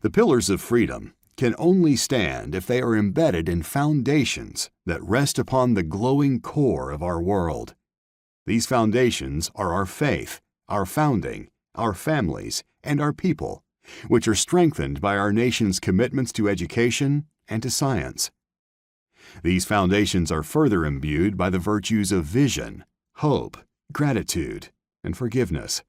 The pillars of freedom can only stand if they are embedded in foundations that rest upon the glowing core of our world. These foundations are our faith, our founding, our families, and our people, which are strengthened by our nation's commitments to education and to science. These foundations are further imbued by the virtues of vision, hope, gratitude, and forgiveness.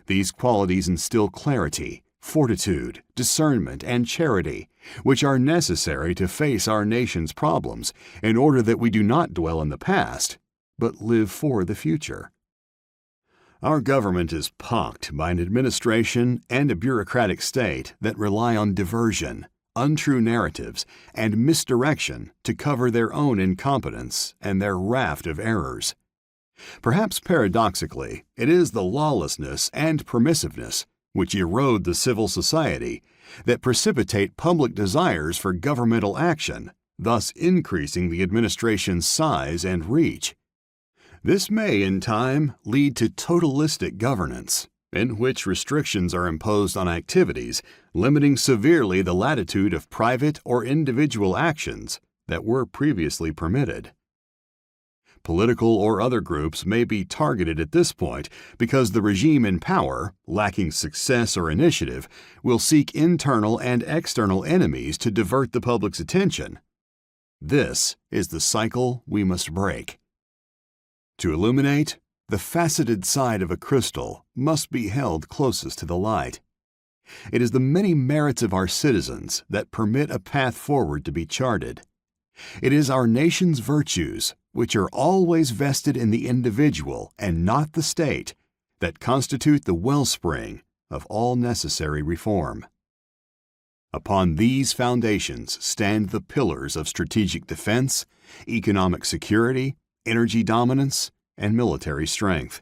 These qualities instill clarity, fortitude, discernment, and charity, which are necessary to face our nation's problems in order that we do not dwell in the past, but live for the future. Our government is pocked by an administration and a bureaucratic state that rely on diversion, untrue narratives, and misdirection to cover their own incompetence and their raft of errors. Perhaps paradoxically, it is the lawlessness and permissiveness which erode the civil society that precipitate public desires for governmental action, thus increasing the administration's size and reach. This may, in time, lead to totalistic governance, in which restrictions are imposed on activities, limiting severely the latitude of private or individual actions that were previously permitted. Political or other groups may be targeted at this point because the regime in power, lacking success or initiative, will seek internal and external enemies to divert the public's attention. This is the cycle we must break. To illuminate, the faceted side of a crystal must be held closest to the light. It is the many merits of our citizens that permit a path forward to be charted. It is our nation's virtues, which are always vested in the individual and not the state, that constitute the wellspring of all necessary reform. Upon these foundations stand the pillars of strategic defense, economic security, energy dominance, and military strength.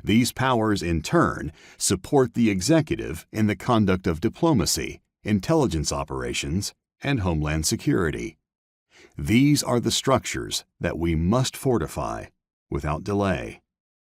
These powers, in turn, support the executive in the conduct of diplomacy, intelligence operations, and homeland security. These are the structures that we must fortify without delay.